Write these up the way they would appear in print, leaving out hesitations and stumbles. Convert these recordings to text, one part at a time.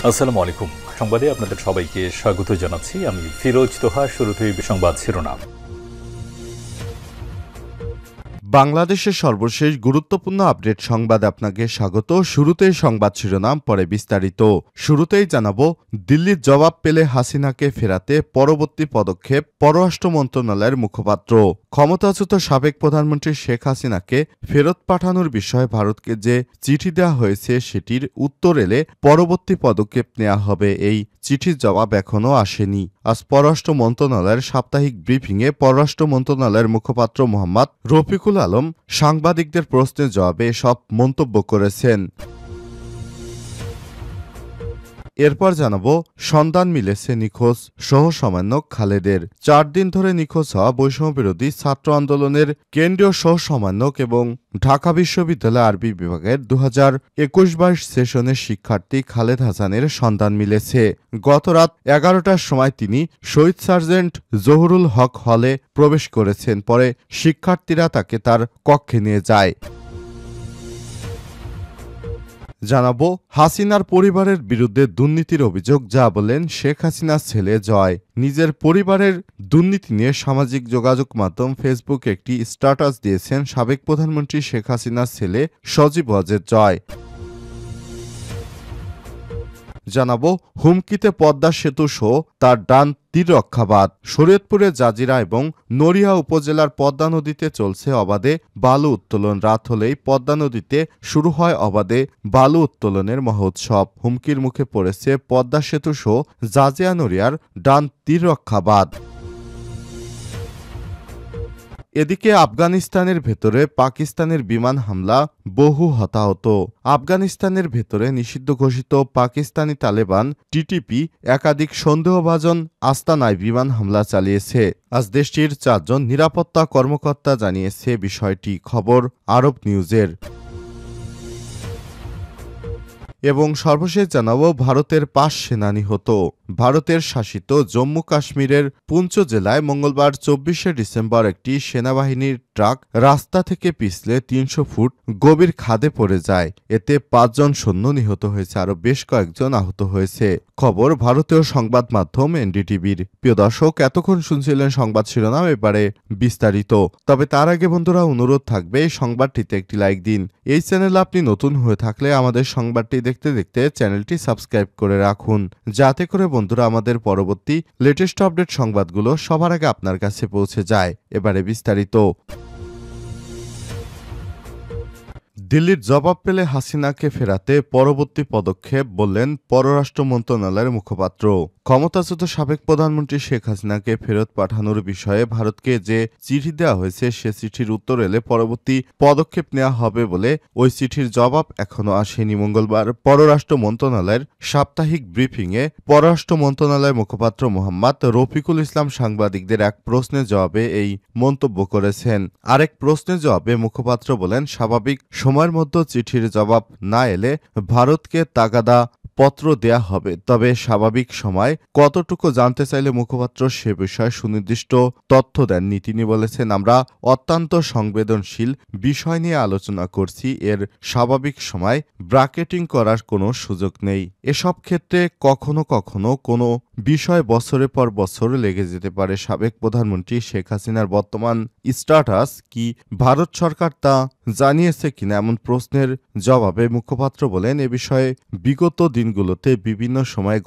আসসালামু আলাইকুম। সংবাদে আপনাদের সবাইকে স্বাগত জানাচ্ছি। আমি ফিরোজ তোহা। শুরুতেই সংবাদ শিরোনাম। বাংলাদেশের সর্বশেষ গুরুত্বপূর্ণ আপডেট সংবাদ আপনাকে স্বাগত। শুরুতেই সংবাদ শিরোনাম, পরে বিস্তারিত। শুরুতেই জানাবো, দিল্লির জবাব পেলে হাসিনাকে ফেরাতে পরবর্তী পদক্ষেপ পররাষ্ট্র মন্ত্রণালয়ের মুখপাত্র। ক্ষমতাচ্যুত সাবেক প্রধানমন্ত্রী শেখ হাসিনাকে ফেরত পাঠানোর বিষয়ে ভারতকে যে চিঠি দেওয়া হয়েছে সেটির উত্তর এলে পরবর্তী পদক্ষেপ নেওয়া হবে। এই চিঠির জবাব এখনও আসেনি। আজ পররাষ্ট্র মন্ত্রণালয়ের সাপ্তাহিক ব্রিফিংয়ে পররাষ্ট্র মন্ত্রণালয়ের মুখপাত্র মোহাম্মদ রফিকুল আলম সাংবাদিকদের প্রশ্নের জবাবে এসব মন্তব্য করেছেন। এরপর জানাবো, সন্ধান মিলেছে নিখোঁজ সহ সমন্বয়ক খালেদের। 4 দিন ধরে নিখোঁজ হওয়া বৈষম্যবিরোধী ছাত্র আন্দোলনের কেন্দ্রীয় সহ সমন্বয়ক এবং ঢাকা বিশ্ববিদ্যালয় আরবি বিভাগের 2021-22 সেশনের শিক্ষার্থী খালেদ হাসানের সন্ধান মিলেছে। গত রাত 11টার সময় তিনি শহীদ সার্জেন্ট জহুরুল হক হলে প্রবেশ করেছেন। পরে শিক্ষার্থীরা তাকে তার কক্ষে নিয়ে যায়। জানাবো, হাসিনার পরিবারের বিরুদ্ধে দুর্নীতির অভিযোগ, যা বলেন শেখ হাসিনার ছেলে জয়। নিজের পরিবারের দুর্নীতি নিয়ে সামাজিক যোগাযোগ মাধ্যম ফেসবুকে একটি স্ট্যাটাস দিয়েছেন সাবেক প্রধানমন্ত্রী শেখ হাসিনার ছেলে সজীব ওয়াজেদ জয়। জানাবো, হুমকিতে পদ্মা সেতু সহ তার ডান তীররক্ষাবাদ। শরীয়তপুরের জাজিরা এবং নড়িয়া উপজেলার পদ্মা নদীতে চলছে অবাধে বালু উত্তোলন। রাত হলেই পদ্মা নদীতে শুরু হয় অবাধে বালু উত্তোলনের মহোৎসব। হুমকির মুখে পড়েছে পদ্মা সেতু সহ জাজিয়া নড়িয়ার ডান তীররক্ষাবাদ। এদিকে আফগানিস্তানের ভেতরে পাকিস্তানের বিমান হামলা, বহু হতাহত। আফগানিস্তানের ভেতরে নিষিদ্ধ ঘোষিত পাকিস্তানি তালেবান টিটিপি একাধিক সন্দেহভাজন আস্তানায় বিমান হামলা চালিয়েছে। আজ দেশটির 4 জন নিরাপত্তা কর্মকর্তা জানিয়েছে বিষয়টি। খবর আরব নিউজের। এবং সর্বশেষ জানাবো, ভারতের 5 সেনা নিহত। ভারতের শাসিত জম্মু কাশ্মীরের পুঞ্চ জেলায় মঙ্গলবার 24শে ডিসেম্বর একটি সেনাবাহিনীর ট্রাক রাস্তা থেকে পিছলে 300 ফুট গভীর খাদে পড়ে যায়। এতে 5 জন সৈন্য নিহত হয়েছে, আরও বেশ কয়েকজন আহত হয়েছে। খবর ভারতীয় সংবাদ মাধ্যম এনডিটিভির। প্রিয় দর্শক, এতক্ষণ শুনছিলেন সংবাদ শিরোনাম, এবারে বিস্তারিত। তবে তার আগে বন্ধুরা, অনুরোধ থাকবে এই সংবাদটিতে একটি লাইক দিন। এই চ্যানেলে আপনি নতুন হয়ে থাকলে আমাদের সংবাদটি দেখতে দেখতে চ্যানেলটি সাবস্ক্রাইব করে রাখুন, যাতে করে বন্ধুরা আমাদের পরবর্তী লেটেস্ট আপডেট সংবাদগুলো সবার আগে আপনার কাছে পৌঁছে যায়। এবারে বিস্তারিত। দিল্লির জবাব পেলে হাসিনাকে ফেরাতে পরবর্তী পদক্ষেপ, বললেন পররাষ্ট্র মন্ত্রণালয়ের মুখপাত্র। ক্ষমতাচ্যুত সাবেক প্রধানমন্ত্রী শেখ হাসিনাকে ফেরত পাঠানোর বিষয়ে ভারতকে যে চিঠি দেওয়া হয়েছে সে চিঠির উত্তর এলে পরবর্তী পদক্ষেপ নেওয়া হবে বলে ওই চিঠির জবাব এখনও আসেনি। মঙ্গলবার পররাষ্ট্র মন্ত্রণালয়ের সাপ্তাহিক ব্রিফিংয়ে পররাষ্ট্র মন্ত্রণালয়ের মুখপাত্র মোহাম্মদ রফিকুল ইসলাম সাংবাদিকদের এক প্রশ্নের জবাবে এই মন্তব্য করেছেন। আরেক প্রশ্নের জবাবে মুখপাত্র বলেন, স্বাভাবিক সময়ের মধ্যে চিঠির জবাব না এলে ভারতকে তাগাদা পত্র দেয়া হবে। তবে স্বাভাবিক সময় কতটুকু জানতে চাইলে মুখপাত্র সে বিষয়ে সুনির্দিষ্ট তথ্য দেননি। তিনি বলেছেন, আমরা অত্যন্ত সংবেদনশীল বিষয় নিয়ে আলোচনা করছি। এর স্বাভাবিক সময় ব্র্যাকেটিং করার কোনো সুযোগ নেই। এসব ক্ষেত্রে কখনো কখনো কোনো বিষয় বছরের পর বছর লেগে যেতে পারে। সাবেক প্রধানমন্ত্রী শেখ হাসিনার বর্তমান স্ট্যাটাস কি ভারত সরকার তা জানিয়েছে কিনা এমন প্রশ্নের জবাবে মুখপাত্র বলেন, এ বিষয়ে বিগত দিনগুলোতে বিভিন্ন সময়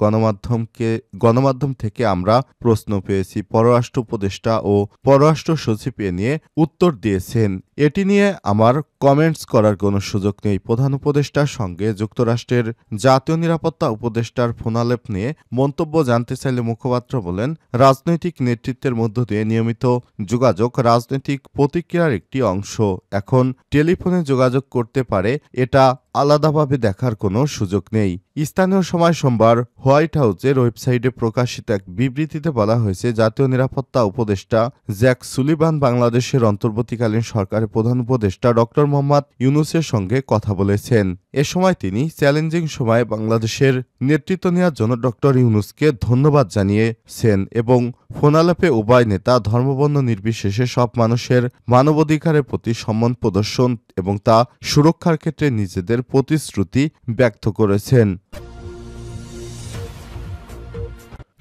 গণমাধ্যম থেকে আমরা প্রশ্ন পেয়েছি। পররাষ্ট্র উপদেষ্টা ও পররাষ্ট্র সচিব এ নিয়ে উত্তর দিয়েছেন। এটি নিয়ে আমার কমেন্টস করার কোনো সুযোগ নেই। প্রধান উপদেষ্টার সঙ্গে যুক্তরাষ্ট্রের জাতীয় নিরাপত্তা উপদেষ্টার ফোনালাপ নিয়ে মন্তব্য জানতে চাইলে মুখপাত্র বলেন, রাজনৈতিক নেতৃত্বের মধ্য দিয়ে নিয়মিত যোগাযোগ রাজনৈতিক প্রতিক্রিয়ার একটি অংশ। এখন টেলিফোনে যোগাযোগ করতে পারে, এটা আলাদাভাবে দেখার কোনো সুযোগ নেই। স্থানীয় সময় সোমবার হোয়াইট হাউসের ওয়েবসাইটে প্রকাশিত এক বিবৃতিতে বলা হয়েছে, জাতীয় নিরাপত্তা উপদেষ্টা জ্যাক সুলিভান বাংলাদেশের অন্তর্বর্তীকালীন সরকারের প্রধান উপদেষ্টা ডক্টর মোহাম্মদ ইউনূসের সঙ্গে কথা বলেছেন। এ সময় তিনি চ্যালেঞ্জিং সময়ে বাংলাদেশের নেতৃত্ব নেওয়ার জন্য ডক্টর ইউনূসকে ধন্যবাদ জানিয়েছেন এবং ফোনালাপে উভয় নেতা ধর্মবর্ণ নির্বিশেষে সব মানুষের মানবাধিকারের প্রতি সম্মান প্রদর্শন এবং তা সুরক্ষার ক্ষেত্রে নিজেদের প্রতিশ্রুতি ব্যক্ত করেছেন।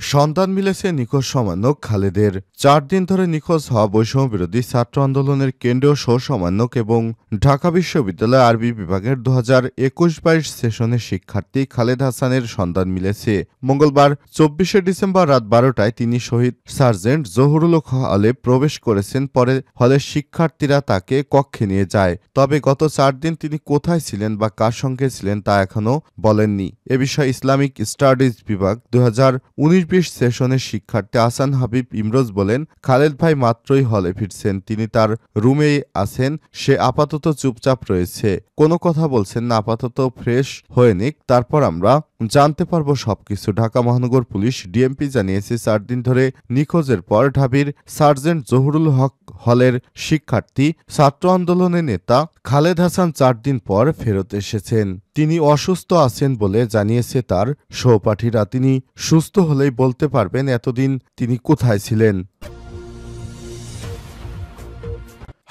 সন্ধান মিলেছে নিখোঁজ সমন্বয়ক খালেদের। 4 দিন ধরে নিখোঁজ হওয়া বৈষম্যবিরোধী ছাত্র আন্দোলনের কেন্দ্রীয় সমন্বয়ক এবং ঢাকা বিশ্ববিদ্যালয় আরবি বিভাগের 2021-22 সেশনের শিক্ষার্থী খালেদ হাসানের সন্ধান মিলেছে। মঙ্গলবার 24শে ডিসেম্বর রাত 12টায় তিনি শহীদ সার্জেন্ট জহুরুল হক হলে প্রবেশ করেছেন। পরে হলের শিক্ষার্থীরা তাকে কক্ষে নিয়ে যায়। তবে গত 4 দিন তিনি কোথায় ছিলেন বা কার সঙ্গে ছিলেন তা এখনও বলেননি। এ বিষয়ে ইসলামিক স্টাডিজ বিভাগ 2019-20 সেশনের শিক্ষার্থী আহসান হাবিব ইমরোজ বলেন, খালেদ ভাই মাত্রই হলে ফিরছেন। তিনি তার রুমেই আছেন। সে আপাতত চুপচাপ রয়েছে, কোনো কথা বলছেন না। আপাতত ফ্রেশ হয়ে নিক, তারপর আমরা জানতে পারবো সবকিছু। ঢাকা মহানগর পুলিশ ডিএমপি জানিয়েছে 4 দিন ধরে নিখোঁজের পর ঢাবির সার্জেন্ট জহুরুল হক হলের শিক্ষার্থী ছাত্র আন্দোলনের নেতা খালেদ হাসান 4 দিন পর ফেরত এসেছেন। তিনি অসুস্থ আছেন বলে জানিয়েছে তার সহপাঠীরা। তিনি সুস্থ হলেই বলতে পারবেন এতদিন তিনি কোথায় ছিলেন।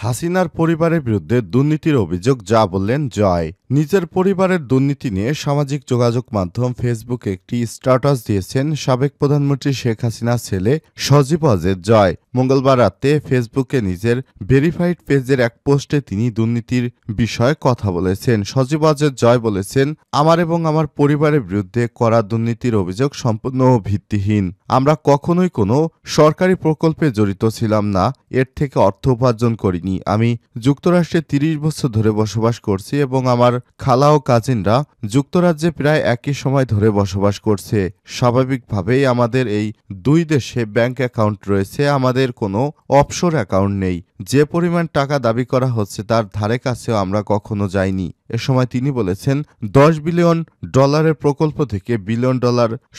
হাসিনার পরিবারের বিরুদ্ধে দুর্নীতির অভিযোগ, যা বললেন জয়। নিজের পরিবারের দুর্নীতি নিয়ে সামাজিক যোগাযোগ মাধ্যম ফেসবুকে একটি স্ট্যাটাস দিয়েছেন সাবেক প্রধানমন্ত্রী শেখ হাসিনার ছেলে সজীব ওয়াজেদ জয়। মঙ্গলবার রাতে ফেসবুকে নিজের ভেরিফাইড পেজের এক পোস্টে তিনি দুর্নীতির বিষয়ে কথা বলেছেন। সজীব ওয়াজেদ জয় বলেছেন, আমার এবং আমার পরিবারের বিরুদ্ধে করা দুর্নীতির অভিযোগ সম্পূর্ণ ভিত্তিহীন। আমরা কখনোই কোনো সরকারি প্রকল্পে জড়িত ছিলাম না, এর থেকে অর্থ উপার্জন করিনি। আমি যুক্তরাষ্ট্রে 30 বছর ধরে বসবাস করছি এবং আমার খালা ও কাজিনরা যুক্তরাজ্যে প্রায় একই সময় ধরে বসবাস করছে। স্বাভাবিকভাবেই আমাদের এই দুই দেশে ব্যাংক অ্যাকাউন্ট রয়েছে, আমাদের কোনো অফশোর অ্যাকাউন্ট নেই। যে পরিমাণ টাকা দাবি করা হচ্ছে তার ধারে কাছেও আমরা কখনো যাইনি। এ সময় তিনি বলেছেন, $10 বিলিয়ন প্রকল্প থেকে $1 বিলিয়ন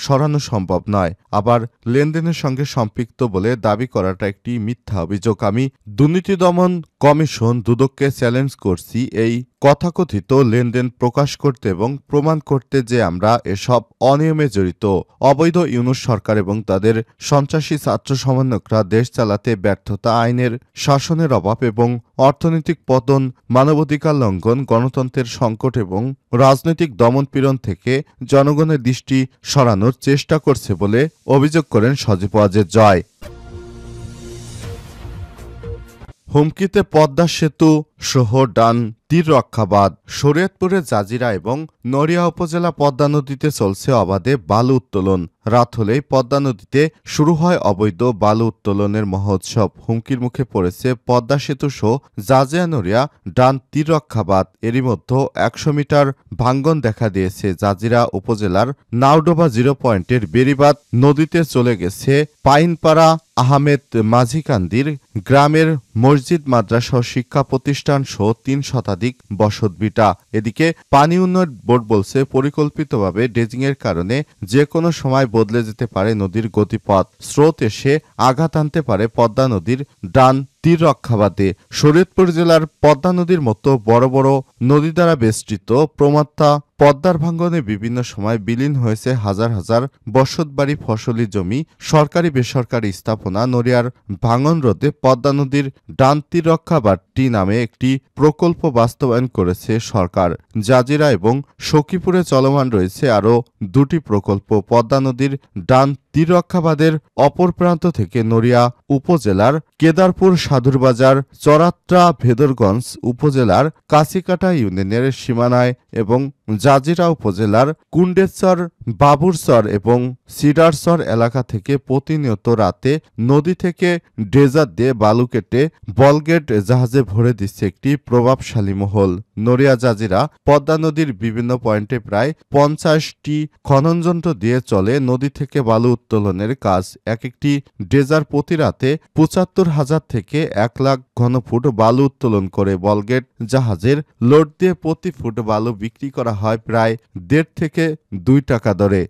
সরানো সম্ভব নয়। আবার লেনদেনের সঙ্গে সম্পৃক্ত বলে দাবি করাটা একটি মিথ্যা অভিযোগ। আমি দুর্নীতি দমন কমিশন দুদককে চ্যালেঞ্জ করছি এই কথাকথিত লেনদেন প্রকাশ করতে এবং প্রমাণ করতে যে আমরা এসব অনিয়মে জড়িত। অবৈধ ইউনূস সরকার এবং তাদের সন্ত্রাসী ছাত্র সমন্বয়করা দেশ চালাতে ব্যর্থতা, আইনের শাসনের অভাব এবং অর্থনৈতিক পতন, মানবাধিকার লঙ্ঘন, গণতন্ত্রের সংকট এবং রাজনৈতিক দমনপীড়ন থেকে জনগণের দৃষ্টি সরানোর চেষ্টা করছে বলে অভিযোগ করেন সজীব ওয়াজেদ জয়। হুমকিতে পদ্মা সেতু সহ ডান তীর রক্ষাবাদ। শরীয়তপুরের জাজিরা এবং নড়িয়া উপজেলা পদ্মা নদীতে চলছে অবাধে বালু উত্তোলন। রাত হলেই পদ্মা নদীতে শুরু হয় অবৈধ বালু উত্তোলনের মহোৎসব। হুমকির মুখে পড়েছে পদ্মা সেতু সহ জাজিয়া নড়িয়া ডান তীর রক্ষাবাদ। এরই মধ্যে 100 মিটার ভাঙ্গন দেখা দিয়েছে। জাজিরা উপজেলার নাওডোবা 0 পয়েন্টের বেড়িবাঁধ নদীতে চলে গেছে পাইনপাড়া আহমেদ মাঝিকান্দির গ্রামের মসজিদ, মাদ্রাসা ও শিক্ষা প্রতিষ্ঠান সহ 3 শতাধিক বসতভিটা। এদিকে পানি উন্নয়ন বোর্ড বলছে, পরিকল্পিতভাবে ড্রেজিংয়ের কারণে যে কোনো সময় বদলে যেতে পারে নদীর গতিপথ। স্রোত এসে আঘাত আনতে পারে পদ্মা নদীর ডান তীর রক্ষাবাদে। শরীয়তপুর জেলার পদ্মা নদীর মতো বড় বড় নদী দ্বারা বেষ্টিত প্রমাত্তা পদ্মার ভাঙ্গনে বিভিন্ন সময় বিলীন হয়েছে হাজার হাজার বসতবাড়ি, ফসলি জমি, সরকারি বেসরকারি স্থাপনা। নড়িয়ার ভাঙন রোধে পদ্মা নদীর ডান তীর রক্ষাবাদটি নামে একটি প্রকল্প বাস্তবায়ন করেছে সরকার। জাজিরা এবং সখীপুরে চলমান রয়েছে আরও 2টি প্রকল্প। পদ্মা নদীর ডান তীর রক্ষাবাদের অপর প্রান্ত থেকে নড়িয়া উপজেলার কেদারপুর, সাধুরবাজার, চরাত্রা, ভেদরগঞ্জ উপজেলার কাছিকাটা ইউনিয়নের সীমানায় এবং জাজিরা উপজেলার কুন্ডেচর, বাবুরচর এবং সিডারচর এলাকা থেকে প্রতিনিয়ত রাতে নদী থেকে ড্রেজার দিয়ে বালু কেটে বলগেট জাহাজে ভরে দিচ্ছে একটি প্রভাবশালী মহল। নড়িয়া জাজিরা পদ্মা নদীর বিভিন্ন পয়েন্টে প্রায় 50টি খননযন্ত্র দিয়ে চলে নদী থেকে বালু উত্তোলনের কাজ। একটি ড্রেজার প্রতি রাতে 75,000 থেকে 1 লাখ ঘনফুট বালু উত্তোলন করে। বলগেট জাহাজের লোড দিয়ে প্রতি ফুট বালু বিক্রি করা হয় প্রায় 1.5 থেকে 2 টাকা দরে।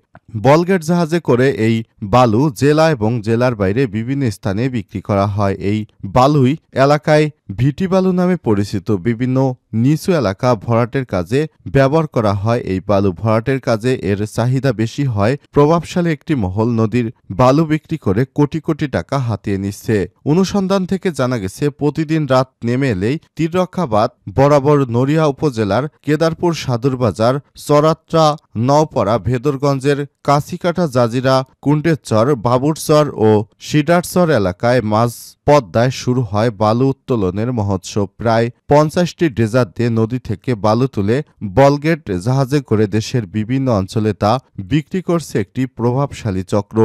বলগেট জাহাজে করে এই বালু জেলা এবং জেলার বাইরে বিভিন্ন স্থানে বিক্রি করা হয়। এই বালুই এলাকায় ভিটি বালু নামে পরিচিত বিভিন্ন নিচু এলাকা ভরাটের কাজে ব্যবহার করা হয়। এই বালু ভরাটের কাজে এর চাহিদা বেশি হয়। প্রভাবশালী একটি মহল নদীর বালু বিক্রি করে কোটি কোটি টাকা হাতিয়ে নিচ্ছে। অনুসন্ধান থেকে জানা গেছে, প্রতিদিন রাত নেমে এলেই তীররক্ষা বাঁধ বরাবর নড়িয়া উপজেলার কেদারপুর সাদুরবাজার, চরাত্রা, নওপাড়া, ভেদরগঞ্জের কাছিকাটা, জাজিরা, কুণ্ডেরচর, বাবুরচর ও সিডারচর এলাকায় মাঝ পদ্মায় শুরু হয় বালু উত্তোলনের মহোৎসব। প্রায় 50টি ড্রেজার দিয়ে নদী থেকে বালু তুলে বলগেট জাহাজে করে দেশের বিভিন্ন অঞ্চলে তা বিক্রি করছে একটি প্রভাবশালী চক্র।